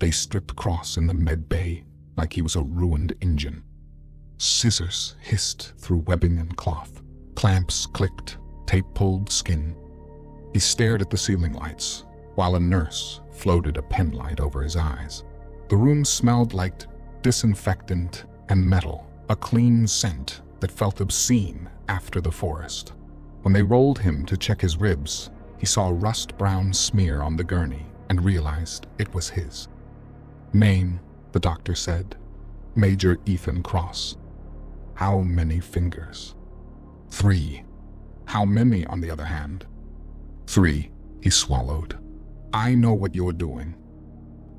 They stripped Cross in the med bay like he was a ruined engine. Scissors hissed through webbing and cloth. Clamps clicked, tape pulled skin. He stared at the ceiling lights, while a nurse floated a pen light over his eyes. The room smelled like disinfectant and metal, a clean scent that felt obscene after the forest. When they rolled him to check his ribs, he saw a rust-brown smear on the gurney and realized it was his. Name, the doctor said. Major Ethan Cross. How many fingers? 3. How many, on the other hand? 3, he swallowed. I know what you're doing.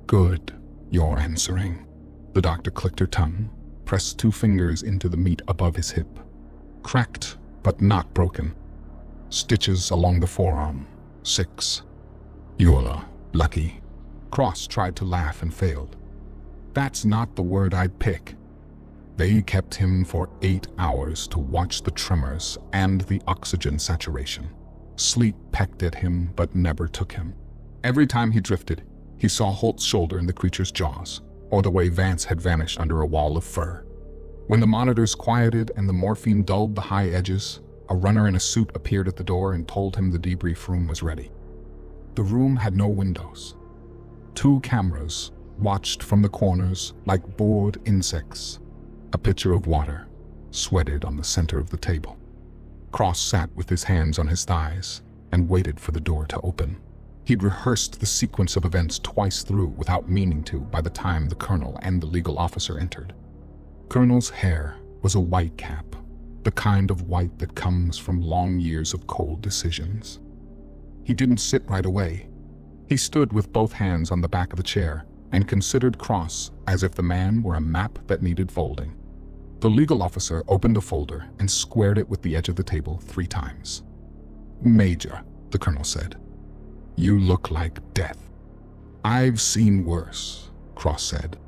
Good, you're answering. The doctor clicked her tongue, pressed 2 fingers into the meat above his hip. Cracked, but not broken. Stitches along the forearm. 6. You're lucky. Cross tried to laugh and failed. That's not the word I'd pick. They kept him for 8 hours to watch the tremors and the oxygen saturation. Sleep pecked at him but never took him. Every time he drifted, he saw Holt's shoulder in the creature's jaws, or the way Vance had vanished under a wall of fur. When the monitors quieted and the morphine dulled the high edges, a runner in a suit appeared at the door and told him the debrief room was ready. The room had no windows. 2 cameras watched from the corners like bored insects. A pitcher of water sweated on the center of the table. Cross sat with his hands on his thighs and waited for the door to open. He'd rehearsed the sequence of events twice through without meaning to by the time the colonel and the legal officer entered. Colonel's hair was a white cap, the kind of white that comes from long years of cold decisions. He didn't sit right away. He stood with both hands on the back of the chair and considered Cross as if the man were a map that needed folding. The legal officer opened a folder and squared it with the edge of the table 3 times. Major, the colonel said. You look like death. I've seen worse, Cross said.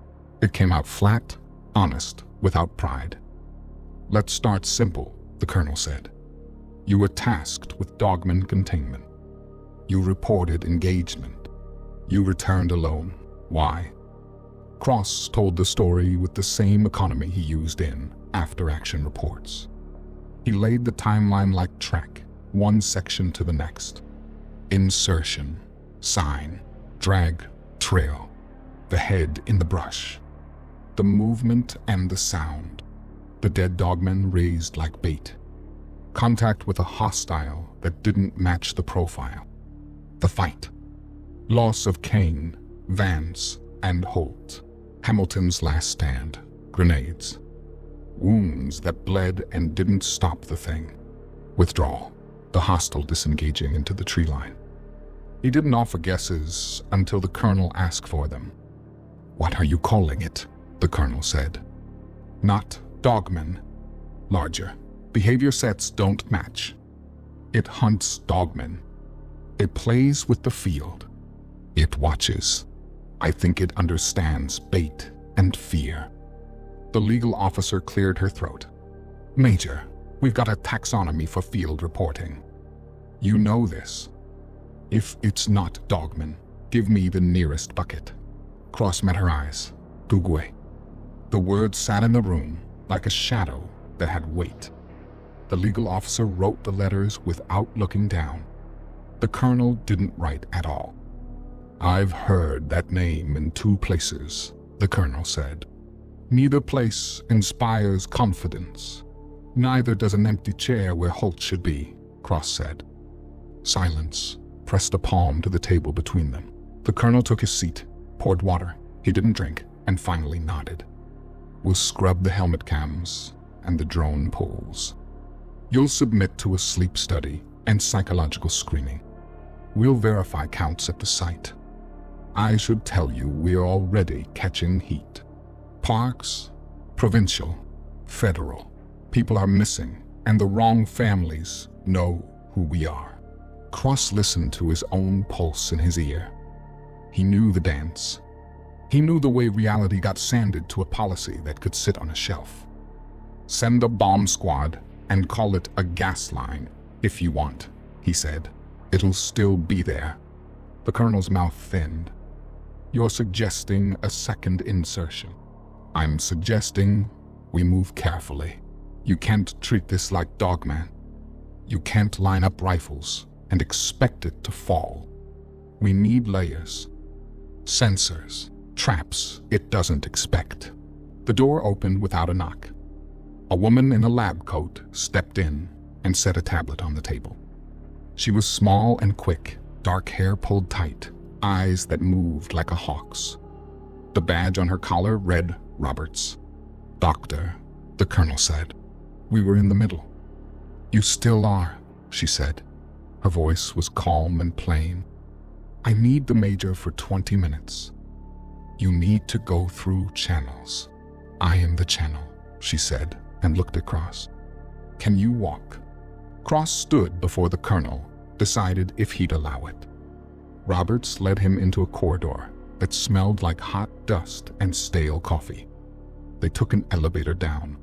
It came out flat, honest, without pride. Let's start simple, the colonel said. You were tasked with Dogman containment. You reported engagement. You returned alone. Why? Cross told the story with the same economy he used in after-action reports. He laid the timeline like track, one section to the next. Insertion, sign, drag, trail, the head in the brush, the movement and the sound, the dead dogman raised like bait, contact with a hostile that didn't match the profile, the fight, loss of Kane, Vance, and Holt, Hamilton's last stand, grenades, wounds that bled and didn't stop the thing, withdrawal, the hostile disengaging into the tree line. He didn't offer guesses until the colonel asked for them. What are you calling it? The colonel said. Not Dogman. Larger. Behavior sets don't match. It hunts Dogman. It plays with the field. It watches. I think it understands bait and fear. The legal officer cleared her throat. Major, we've got a taxonomy for field reporting. You know this. If it's not Dogman, give me the nearest bucket. Cross met her eyes. Gugwe. The words sat in the room like a shadow that had weight. The legal officer wrote the letters without looking down. The colonel didn't write at all. I've heard that name in 2 places, the colonel said. Neither place inspires confidence. Neither does an empty chair where Holt should be, Cross said. Silence pressed a palm to the table between them. The colonel took his seat, poured water, he didn't drink, and finally nodded. We'll scrub the helmet cams and the drone pulls. You'll submit to a sleep study and psychological screening. We'll verify counts at the site. I should tell you we're already catching heat. Parks, provincial, federal. People are missing, and the wrong families know who we are. Cross listened to his own pulse in his ear. He knew the dance. He knew the way reality got sanded to a policy that could sit on a shelf. Send a bomb squad and call it a gas line if you want, he said. It'll still be there. The colonel's mouth thinned. You're suggesting a second insertion. I'm suggesting we move carefully. You can't treat this like Dogman. You can't line up rifles and expect it to fall. We need layers. Sensors, traps it doesn't expect. The door opened without a knock. A woman in a lab coat stepped in and set a tablet on the table. She was small and quick, dark hair pulled tight, eyes that moved like a hawk's. The badge on her collar read Roberts. "Doctor," the colonel said. We were in the middle. "You still are," she said. Her voice was calm and plain. "I need the major for 20 minutes. You need to go through channels." "I am the channel," she said, and looked at Cross. "Can you walk?" Cross stood before the colonel, decided if he'd allow it. Roberts led him into a corridor that smelled like hot dust and stale coffee. They took an elevator down.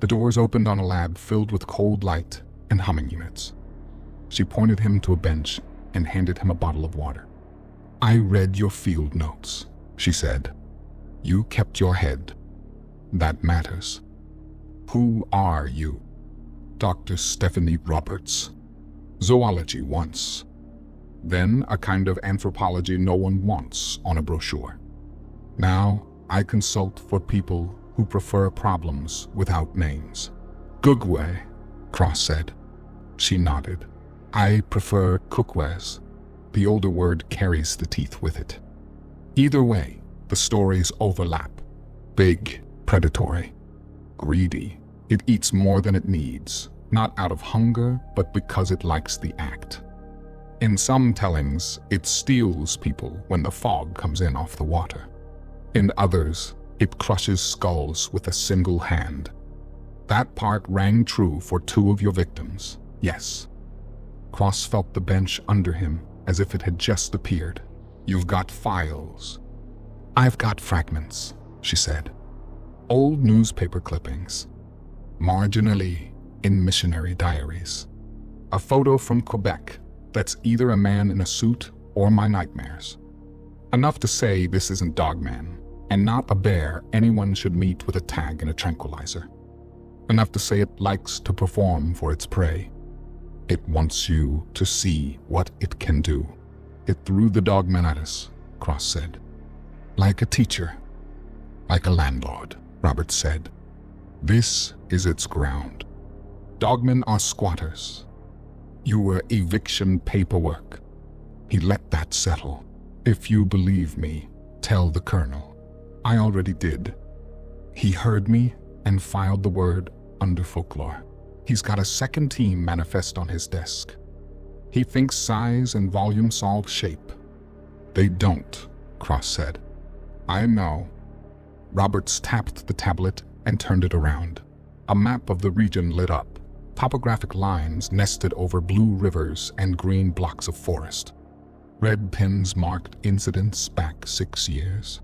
The doors opened on a lab filled with cold light and humming units. She pointed him to a bench and handed him a bottle of water. "I read your field notes," she said. "You kept your head. That matters. Who are you?" "Dr. Stephanie Roberts. Zoology once. Then a kind of anthropology no one wants on a brochure. Now I consult for people who prefer problems without names." "Gugwe," Cross said. She nodded. "I prefer Kukwes." The older word carries the teeth with it. Either way, the stories overlap. Big, predatory, greedy. It eats more than it needs, not out of hunger, but because it likes the act. In some tellings, it steals people when the fog comes in off the water. In others, it crushes skulls with a single hand. That part rang true for 2 of your victims, yes. Cross felt the bench under him as if it had just appeared. "You've got files." "I've got fragments," she said. "Old newspaper clippings. Marginally in missionary diaries. A photo from Quebec that's either a man in a suit or my nightmares. Enough to say this isn't Dogman, and not a bear anyone should meet with a tag and a tranquilizer. Enough to say it likes to perform for its prey. It wants you to see what it can do." "It threw the Dogman at us," Cross said. "Like a teacher. Like a landlord," Roberts said. "This is its ground. Dogmen are squatters. You were eviction paperwork." He let that settle. "If you believe me, tell the colonel." "I already did." He heard me and filed the word under folklore. He's got a second team manifest on his desk. He thinks size and volume solve shape. "They don't," Cross said. "I know." Roberts tapped the tablet and turned it around. A map of the region lit up. Topographic lines nested over blue rivers and green blocks of forest. Red pins marked incidents back 6 years.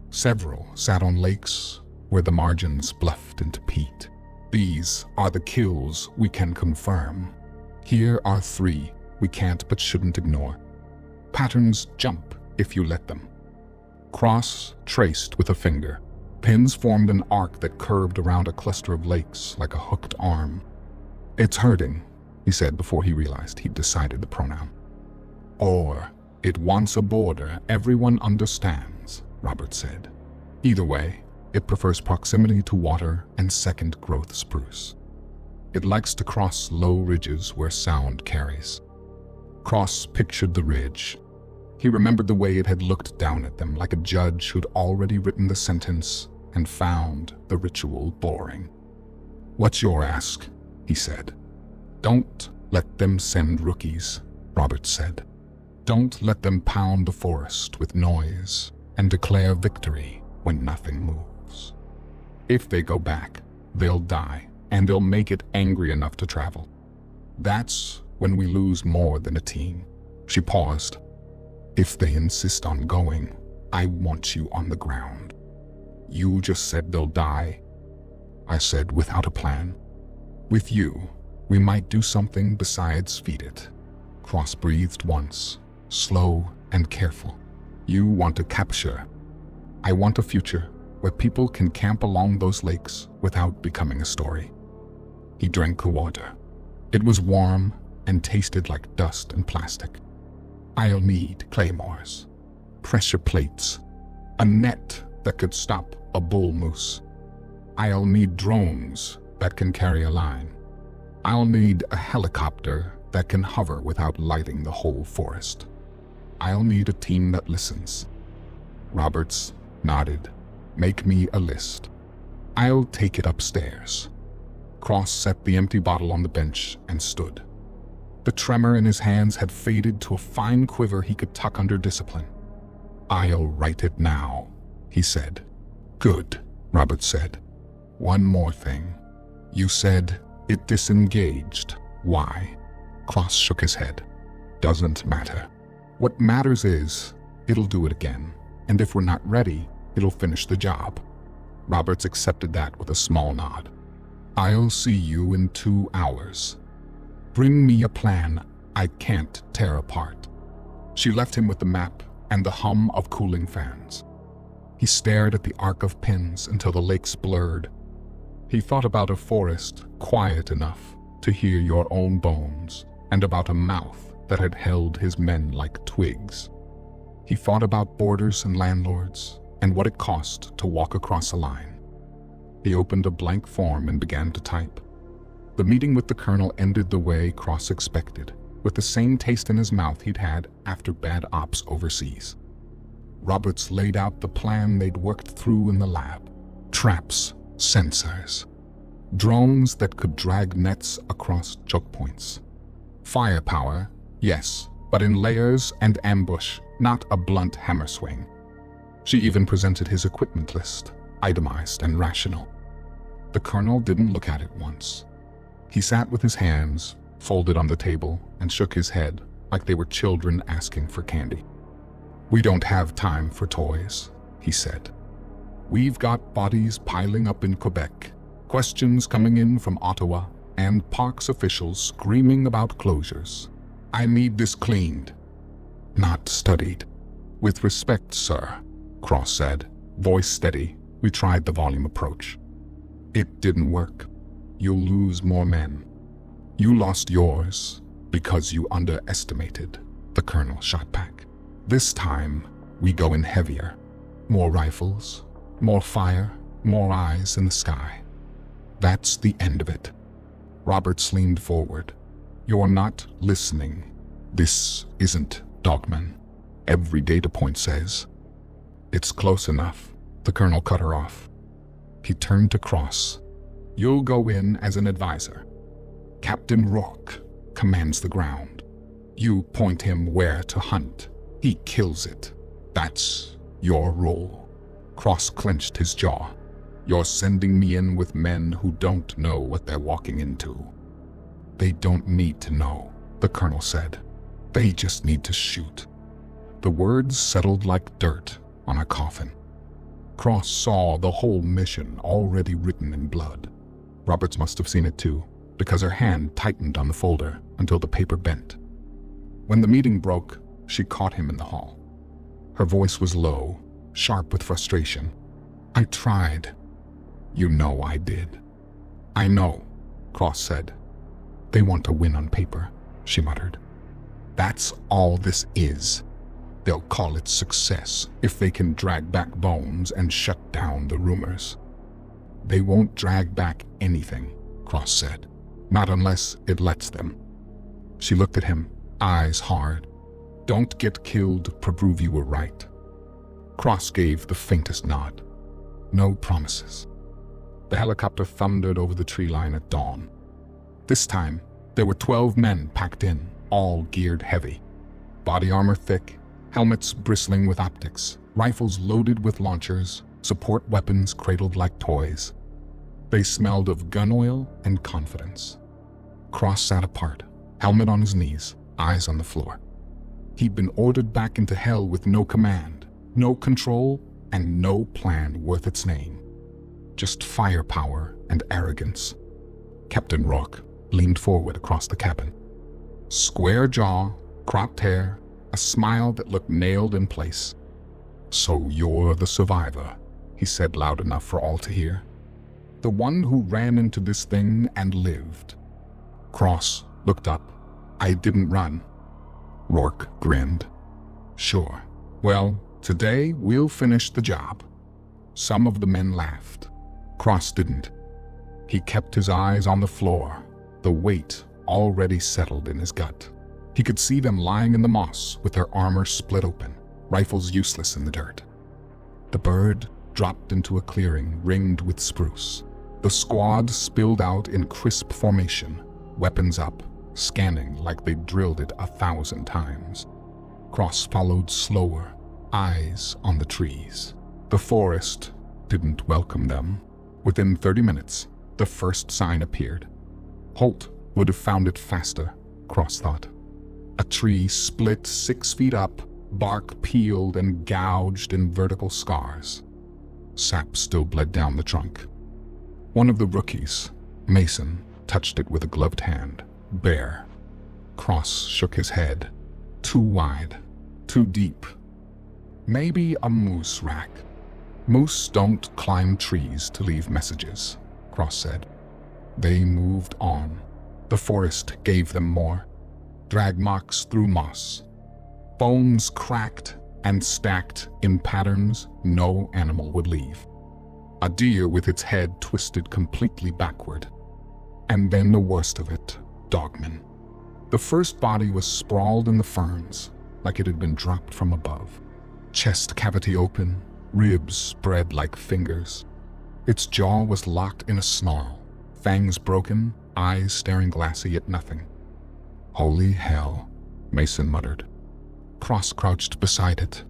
Several sat on lakes where the margins bluffed into peat. "These are the kills we can confirm. Here are 3 we can't but shouldn't ignore. Patterns jump if you let them." Cross traced with a finger. Pins formed an arc that curved around a cluster of lakes like a hooked arm. "It's hurting," he said before he realized he'd decided the pronoun. "Or it wants a border everyone understands," Robert said. "Either way, it prefers proximity to water and second-growth spruce. It likes to cross low ridges where sound carries." Cross pictured the ridge. He remembered the way it had looked down at them like a judge who'd already written the sentence and found the ritual boring. "What's your ask?" he said. "Don't let them send rookies," Robert said. "Don't let them pound the forest with noise and declare victory when nothing moves. If they go back, they'll die, and they'll make it angry enough to travel. That's when we lose more than a team." She paused. "If they insist on going, I want you on the ground." "You just said they'll die." I said without a plan. "With you, we might do something besides feed it." Cross breathed once, slow and careful. You want to capture. I want a future where people can camp along those lakes without becoming a story. He drank the water. It was warm and tasted like dust and plastic. I'll need claymores, pressure plates, a net that could stop a bull moose. I'll need drones that can carry a line. I'll need a helicopter that can hover without lighting the whole forest. I'll need a team that listens. Roberts nodded. Make me a list. I'll take it upstairs. Cross set the empty bottle on the bench and stood. The tremor in his hands had faded to a fine quiver he could tuck under discipline. I'll write it now, he said. Good, Roberts said. One more thing. You said it disengaged. Why? Cross shook his head. Doesn't matter. What matters is, it'll do it again, and if we're not ready, it'll finish the job. Roberts accepted that with a small nod. I'll see you in 2 hours. Bring me a plan I can't tear apart. She left him with the map and the hum of cooling fans. He stared at the arc of pins until the lakes blurred. He thought about a forest quiet enough to hear your own bones, and about a mouth that had held his men like twigs. He thought about borders and landlords, and what it cost to walk across a line. He opened a blank form and began to type. The meeting with the colonel ended the way Cross expected, with the same taste in his mouth he'd had after bad ops overseas. Roberts laid out the plan they'd worked through in the lab. Traps, sensors, drones that could drag nets across choke points. Firepower, yes, but in layers and ambush, not a blunt hammer swing. She even presented his equipment list, itemized and rational. The colonel didn't look at it once. He sat with his hands folded on the table and shook his head like they were children asking for candy. We don't have time for toys, he said. We've got bodies piling up in Quebec, questions coming in from Ottawa, and parks officials screaming about closures. I need this cleaned, not studied. With respect, sir, Cross said, voice steady. We tried the volume approach. It didn't work. You'll lose more men. You lost yours because you underestimated, the colonel shot back. This time, we go in heavier. More rifles, more fire, more eyes in the sky. That's the end of it. Roberts leaned forward. You're not listening. This isn't Dogman. Every data point says. It's close enough. The colonel cut her off. He turned to Cross. You'll go in as an advisor. Captain Rourke commands the ground. You point him where to hunt. He kills it. That's your role. Cross clenched his jaw. You're sending me in with men who don't know what they're walking into. They don't need to know, the colonel said. They just need to shoot. The words settled like dirt on a coffin. Cross saw the whole mission already written in blood. Roberts must have seen it too, because her hand tightened on the folder until the paper bent. When the meeting broke, she caught him in the hall. Her voice was low, sharp with frustration. I tried. You know I did. I know, Cross said. They want to win on paper, she muttered. That's all this is. They'll call it success if they can drag back bones and shut down the rumors. They won't drag back anything, Cross said. Not unless it lets them. She looked at him, eyes hard. Don't get killed to prove you were right. Cross gave the faintest nod. No promises. The helicopter thundered over the tree line at dawn. This time, there were 12 men packed in, all geared heavy. Body armor thick, helmets bristling with optics, rifles loaded with launchers, support weapons cradled like toys. They smelled of gun oil and confidence. Cross sat apart, helmet on his knees, eyes on the floor. He'd been ordered back into hell with no command, no control, and no plan worth its name. Just firepower and arrogance. Captain Rourke leaned forward across the cabin. Square jaw, cropped hair, a smile that looked nailed in place. "So you're the survivor," he said loud enough for all to hear. "The one who ran into this thing and lived." Cross looked up. "I didn't run." Rourke grinned. "Sure. Well, today we'll finish the job." Some of the men laughed. Cross didn't. He kept his eyes on the floor, the weight already settled in his gut. He could see them lying in the moss with their armor split open, rifles useless in the dirt. The bird dropped into a clearing ringed with spruce. The squad spilled out in crisp formation, weapons up, scanning like they drilled it 1,000 times. Cross followed slower, eyes on the trees. The forest didn't welcome them. Within 30 minutes, the first sign appeared. Holt would have found it faster, Cross thought. A tree split 6 feet up, bark peeled and gouged in vertical scars. Sap still bled down the trunk. One of the rookies, Mason, touched it with a gloved hand, bare. Cross shook his head. Too wide, too deep. Maybe a moose rack. Moose don't climb trees to leave messages, Cross said. They moved on. The forest gave them more. Drag marks through moss. Bones cracked and stacked in patterns no animal would leave. A deer with its head twisted completely backward. And then the worst of it, Dogman. The first body was sprawled in the ferns, like it had been dropped from above. Chest cavity open, ribs spread like fingers. Its jaw was locked in a snarl, fangs broken, eyes staring glassy at nothing. "Holy hell," Mason muttered. Cross crouched beside it.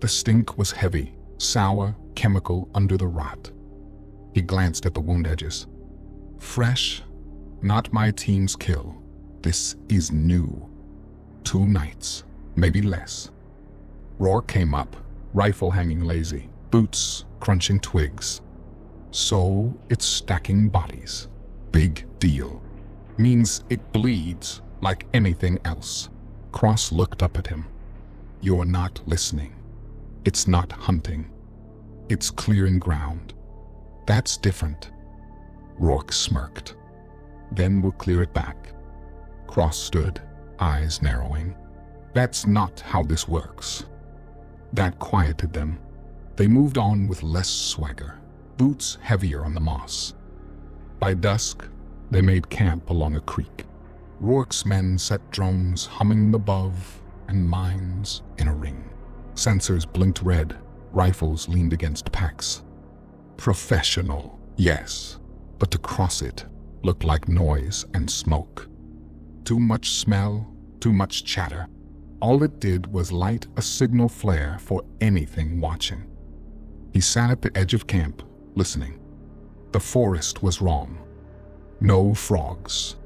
The stink was heavy, sour, chemical under the rot. He glanced at the wound edges. Fresh, not my team's kill. This is new. 2 nights, maybe less. Rourke came up, rifle hanging lazy, boots crunching twigs. So it's stacking bodies. Big deal. Means it bleeds like anything else. Cross looked up at him. "You're not listening. It's not hunting. It's clearing ground. That's different." Rourke smirked. "Then we'll clear it back." Cross stood, eyes narrowing. "That's not how this works." That quieted them. They moved on with less swagger, boots heavier on the moss. By dusk, they made camp along a creek. Rourke's men set drones humming above and mines in a ring. Sensors blinked red, rifles leaned against packs. Professional, yes, but to cross it looked like noise and smoke. Too much smell, too much chatter. All it did was light a signal flare for anything watching. He sat at the edge of camp, listening. The forest was wrong. No frogs,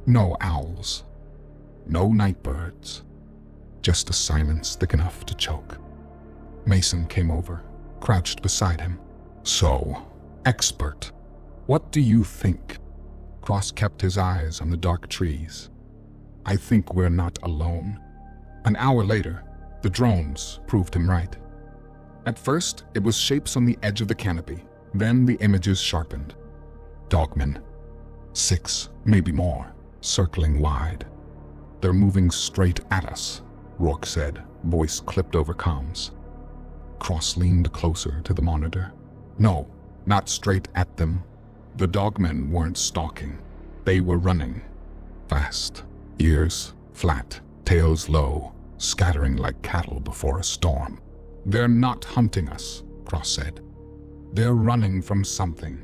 no owls, no night birds, just a silence thick enough to choke. Mason came over, crouched beside him. "So, expert, what do you think?" Cross kept his eyes on the dark trees. "I think we're not alone." An hour later, the drones proved him right. At first, it was shapes on the edge of the canopy. Then the images sharpened. Dogman. 6, maybe more, circling wide. "They're moving straight at us," Rourke said, voice clipped over comms. Cross leaned closer to the monitor. "No, not straight at them. The dogmen weren't stalking. They were running. Fast, ears flat, tails low, scattering like cattle before a storm. They're not hunting us," Cross said. "They're running from something."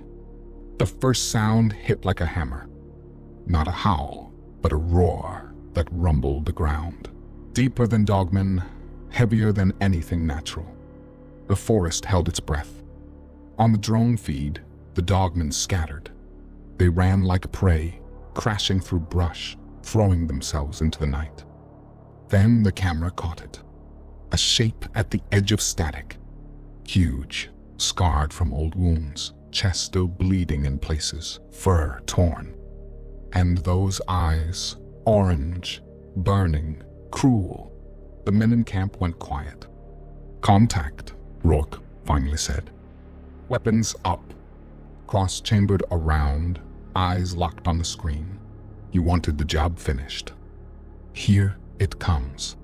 The first sound hit like a hammer. Not a howl, but a roar that rumbled the ground. Deeper than Dogman, heavier than anything natural. The forest held its breath. On the drone feed, the dogmen scattered. They ran like prey, crashing through brush, throwing themselves into the night. Then the camera caught it. A shape at the edge of static. Huge, scarred from old wounds, chest still bleeding in places, fur torn. And those eyes, orange, burning, cruel. The men in camp went quiet. Contact, Rourke finally said. Weapons up. Cross-chambered around, eyes locked on the screen. You wanted the job finished. Here it comes.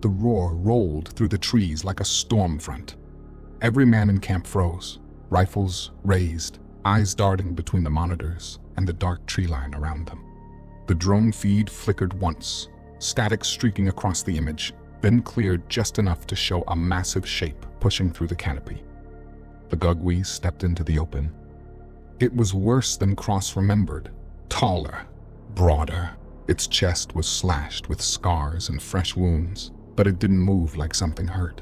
The roar rolled through the trees like a storm front. Every man in camp froze, rifles raised, eyes darting between the monitors and the dark tree line around them. The drone feed flickered once, static streaking across the image, then cleared just enough to show a massive shape pushing through the canopy. The Gugwe stepped into the open. It was worse than Cross remembered. Taller, broader. Its chest was slashed with scars and fresh wounds, but it didn't move like something hurt.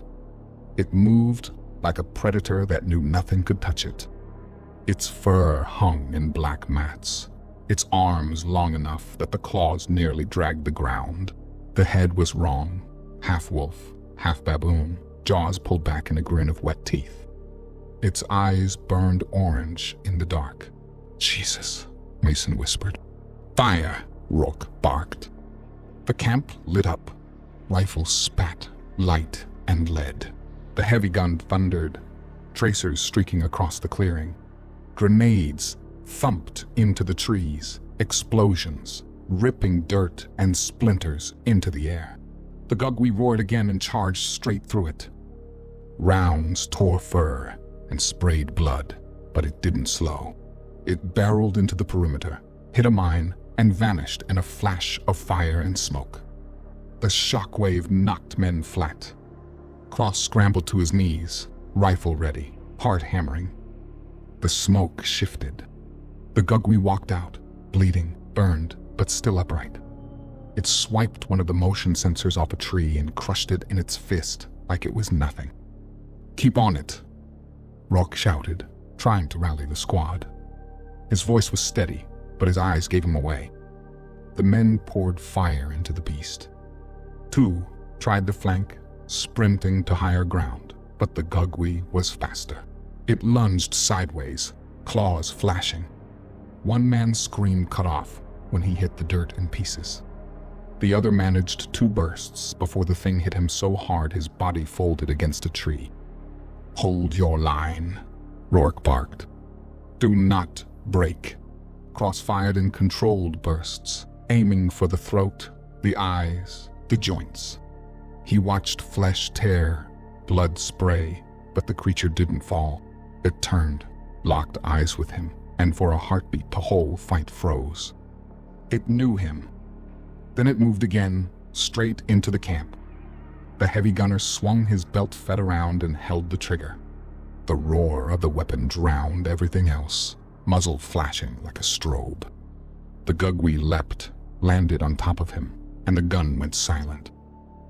It moved like a predator that knew nothing could touch it. Its fur hung in black mats, its arms long enough that the claws nearly dragged the ground. The head was wrong, half wolf, half baboon, jaws pulled back in a grin of wet teeth. Its eyes burned orange in the dark. Jesus, Mason whispered. Fire, Rourke barked. The camp lit up. Rifles spat, light and lead. The heavy gun thundered, tracers streaking across the clearing. Grenades thumped into the trees, explosions, ripping dirt and splinters into the air. The Gugwe roared again and charged straight through it. Rounds tore fur and sprayed blood, but it didn't slow. It barreled into the perimeter, hit a mine, and vanished in a flash of fire and smoke. The shockwave knocked men flat. Cross scrambled to his knees, rifle ready, heart hammering. The smoke shifted. The Gugwe walked out, bleeding, burned, but still upright. It swiped one of the motion sensors off a tree and crushed it in its fist like it was nothing. Keep on it, Rourke shouted, trying to rally the squad. His voice was steady, but his eyes gave him away. The men poured fire into the beast. Two tried to flank, sprinting to higher ground, but the Gugwe was faster. It lunged sideways, claws flashing. One man's scream cut off when he hit the dirt in pieces. The other managed 2 bursts before the thing hit him so hard his body folded against a tree. Hold your line, Rourke barked. Do not break. Cross fired in controlled bursts, aiming for the throat, the eyes, the joints. He watched flesh tear, blood spray, but the creature didn't fall. It turned, locked eyes with him, and for a heartbeat the whole fight froze. It knew him. Then it moved again, straight into the camp. The heavy gunner swung his belt fed around and held the trigger. The roar of the weapon drowned everything else, muzzle flashing like a strobe. The Gugwe leapt, landed on top of him, and the gun went silent.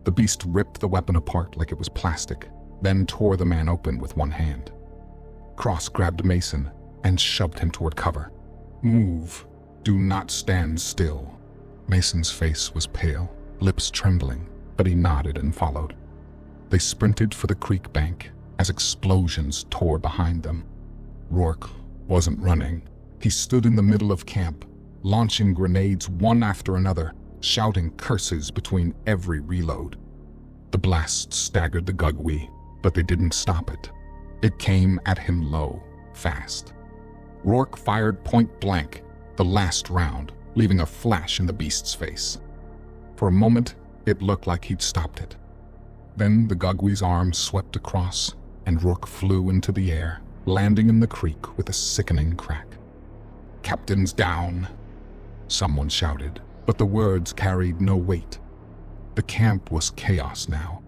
The beast ripped the weapon apart like it was plastic, then tore the man open with one hand. Cross grabbed Mason and shoved him toward cover. Move. Do not stand still. Mason's face was pale, lips trembling, but he nodded and followed. They sprinted for the creek bank as explosions tore behind them. Rourke wasn't running. He stood in the middle of camp, launching grenades one after another, shouting curses between every reload. The blasts staggered the Gugwe, but they didn't stop it. It came at him low, fast. Rourke fired point blank, the last round, leaving a flash in the beast's face. For a moment, it looked like he'd stopped it. Then the Gugwe's arm swept across, and Rourke flew into the air, landing in the creek with a sickening crack. "Captain's down," someone shouted, but the words carried no weight. The camp was chaos now.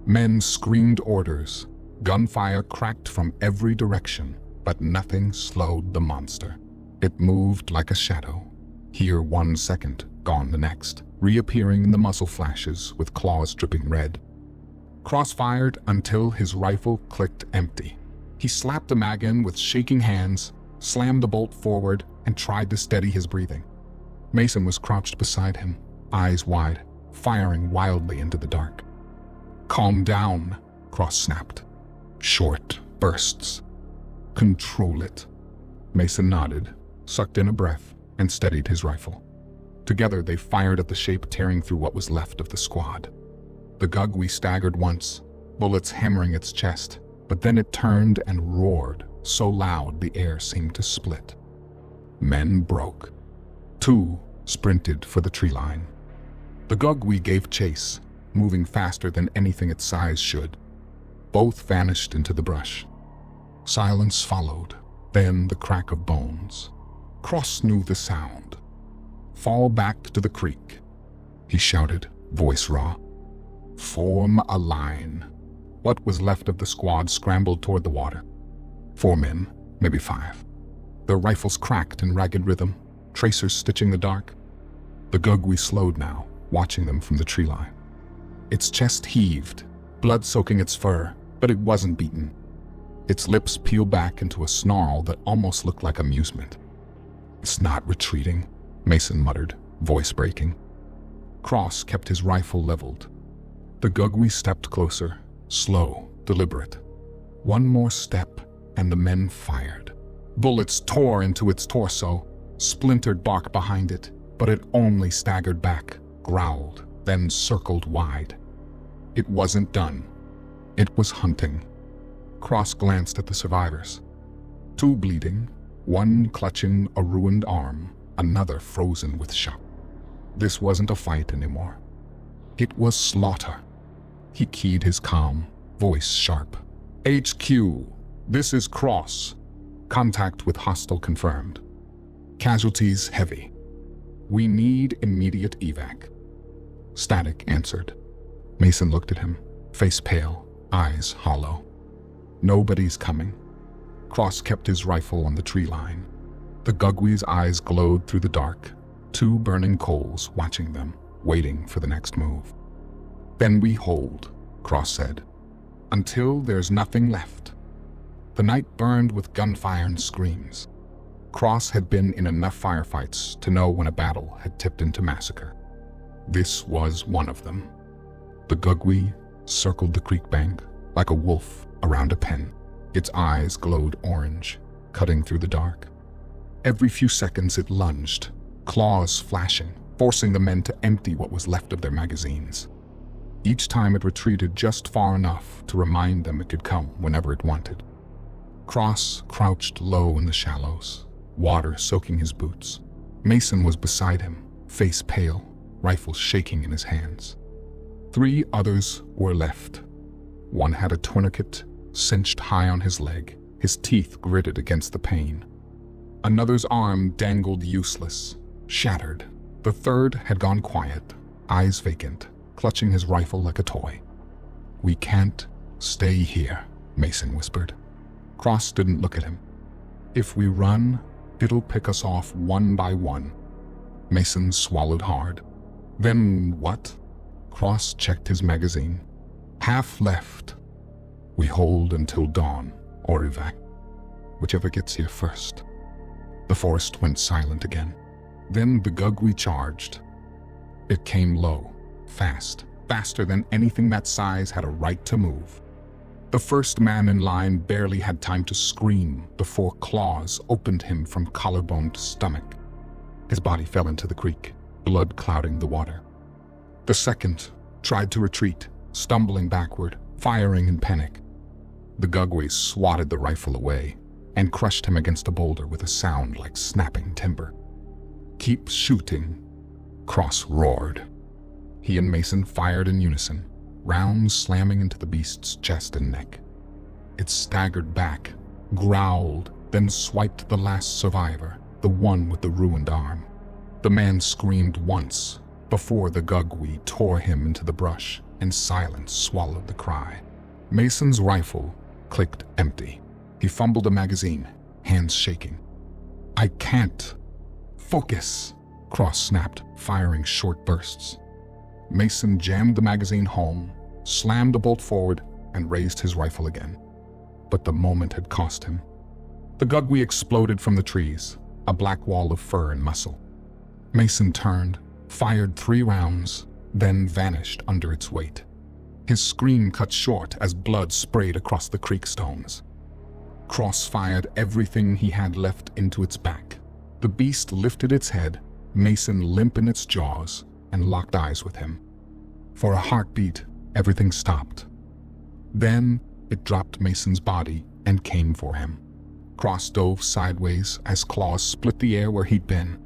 Men screamed orders. Gunfire cracked from every direction, but nothing slowed the monster. It moved like a shadow, here 1 second, gone the next, reappearing in the muzzle flashes with claws dripping red. Cross fired until his rifle clicked empty. He slapped the mag in with shaking hands, slammed the bolt forward, and tried to steady his breathing. Mason was crouched beside him, eyes wide, firing wildly into the dark. "Calm down," Cross snapped. "Short bursts. Control it." Mason nodded, sucked in a breath, and steadied his rifle. Together they fired at the shape tearing through what was left of the squad. The Gugwe staggered once, bullets hammering its chest, But then it turned and roared, so loud the air seemed to split. Men broke. 2 sprinted for the tree line. The Gugwi gave chase, moving faster than anything its size should. Both vanished into the brush. Silence followed, then the crack of bones. Cross knew the sound. "Fall back to the creek," he shouted, voice raw. "Form a line." What was left of the squad scrambled toward the water. 4 men, maybe 5. Their rifles cracked in ragged rhythm, tracers stitching the dark. The Gugwi slowed now, watching them from the tree line. Its chest heaved, blood soaking its fur, but it wasn't beaten. Its lips peeled back into a snarl that almost looked like amusement. "It's not retreating," Mason muttered, voice breaking. Cross kept his rifle leveled. The Gugwi stepped closer, slow, deliberate. One more step, and the men fired. Bullets tore into its torso, splintered bark behind it, but it only staggered back, growled, then circled wide. It wasn't done. It was hunting. Cross glanced at the survivors. 2 bleeding, 1 clutching a ruined arm, another frozen with shock. This wasn't a fight anymore. It was slaughter. He keyed his calm, voice sharp. "HQ, this is Cross. Contact with hostile confirmed. Casualties heavy. We need immediate evac." Static answered. Mason looked at him, face pale, eyes hollow. "Nobody's coming." Cross kept his rifle on the tree line. The Gugwi's eyes glowed through the dark, 2 burning coals watching them, waiting for the next move. "Then we hold," Cross said, "until there's nothing left." The night burned with gunfire and screams. Cross had been in enough firefights to know when a battle had tipped into massacre. This was one of them. The Gugwi circled the creek bank like a wolf around a pen. Its eyes glowed orange, cutting through the dark. Every few seconds it lunged, claws flashing, forcing the men to empty what was left of their magazines. Each time it retreated just far enough to remind them it could come whenever it wanted. Cross crouched low in the shallows, water soaking his boots. Mason was beside him, face pale, rifle shaking in his hands. 3 others were left. One had a tourniquet cinched high on his leg, his teeth gritted against the pain. Another's arm dangled useless, shattered. The third had gone quiet, eyes vacant, clutching his rifle like a toy. "We can't stay here," Mason whispered. Cross didn't look at him. "If we run, it'll pick us off one by one." Mason swallowed hard. "Then what?" Cross checked his magazine. "Half left. We hold until dawn, or evac. Whichever gets here first." The forest went silent again. Then the Gugwi charged. It came low, fast, faster than anything that size had a right to move. The first man in line barely had time to scream before claws opened him from collarbone to stomach. His body fell into the creek, blood clouding the water. The second tried to retreat, stumbling backward, firing in panic. The Gugwi swatted the rifle away and crushed him against a boulder with a sound like snapping timber. "Keep shooting," Cross roared. He and Mason fired in unison, rounds slamming into the beast's chest and neck. It staggered back, growled, then swiped the last survivor, the one with the ruined arm. The man screamed once before the Gugwi tore him into the brush, and silence swallowed the cry. Mason's rifle clicked empty. He fumbled a magazine, hands shaking. "I can't. Focus," Cross snapped, firing short bursts. Mason jammed the magazine home, slammed a bolt forward, and raised his rifle again. But the moment had cost him. The Gugwi exploded from the trees, a black wall of fur and muscle. Mason turned, fired 3 rounds, then vanished under its weight. His scream cut short as blood sprayed across the creek stones. Cross fired everything he had left into its back. The beast lifted its head, Mason limp in its jaws, and locked eyes with him. For a heartbeat, everything stopped. Then It dropped Mason's body and came for him. Cross dove sideways as claws split the air where he'd been.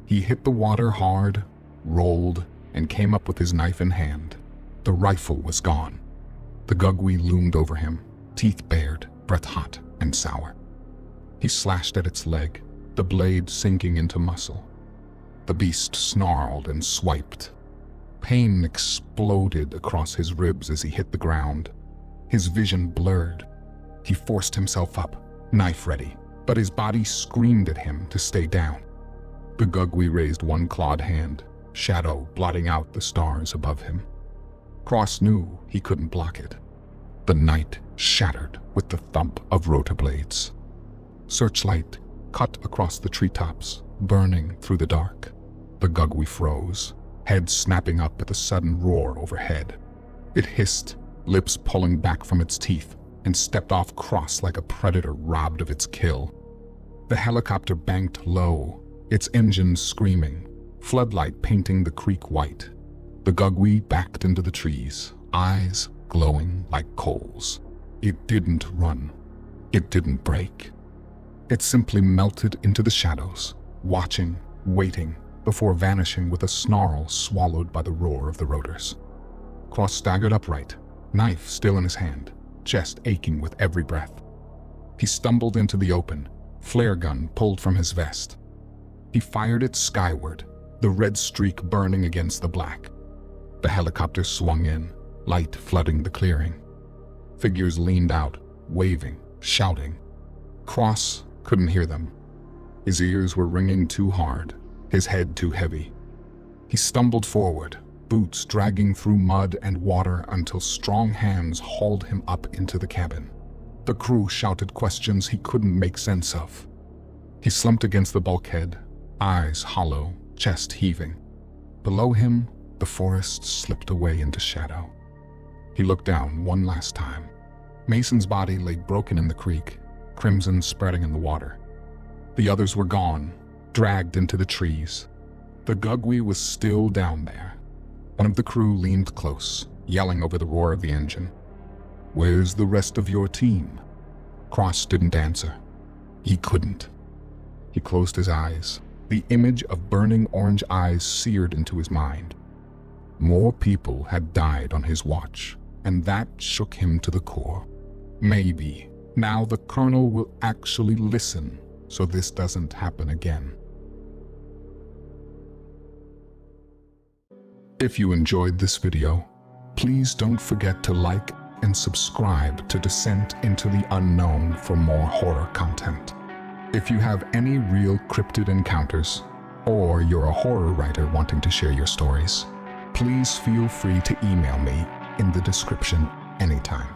He hit the water hard, rolled, and came up with his knife in hand. The rifle was gone. The gugwi loomed over him, teeth bared, breath hot and sour. He slashed at its leg, the blade sinking into muscle. The beast snarled and swiped. Pain exploded across his ribs as he hit the ground. His vision blurred. He forced himself up, knife ready, but his body screamed at him to stay down. The gugwi raised one clawed hand, shadow blotting out the stars above him. Cross knew he couldn't block it. The night shattered with the thump of rotor blades. Searchlight cut across the treetops, burning through the dark. The gugwi froze, head snapping up at the sudden roar overhead. It hissed, lips pulling back from its teeth, and stepped off Cross like a predator robbed of its kill. The helicopter banked low, its engines screaming, floodlight painting the creek white. The gugwi backed into the trees, eyes glowing like coals. It didn't run. It didn't break. It simply melted into the shadows, watching, waiting, before vanishing with a snarl swallowed by the roar of the rotors. Cross staggered upright, knife still in his hand, chest aching with every breath. He stumbled into the open, flare gun pulled from his vest. He fired it skyward, the red streak burning against the black. The helicopter swung in, light flooding the clearing. Figures leaned out, waving, shouting. Cross couldn't hear them. His ears were ringing too hard, his head too heavy. He stumbled forward, boots dragging through mud and water until strong hands hauled him up into the cabin. The crew shouted questions he couldn't make sense of. He slumped against the bulkhead, eyes hollow, chest heaving. Below him, the forest slipped away into shadow. He looked down one last time. Mason's body lay broken in the creek, crimson spreading in the water. The others were gone, dragged into the trees. The gugwi was still down there. One of the crew leaned close, yelling over the roar of the engine. "Where's the rest of your team?" Cross didn't answer. He couldn't. He closed his eyes, the image of burning orange eyes seared into his mind. More people had died on his watch, and that shook him to the core. Maybe now the colonel will actually listen so this doesn't happen again. If you enjoyed this video, please don't forget to like and subscribe to Descent into the Unknown for more horror content. If you have any real cryptid encounters, or you're a horror writer wanting to share your stories, please feel free to email me in the description anytime.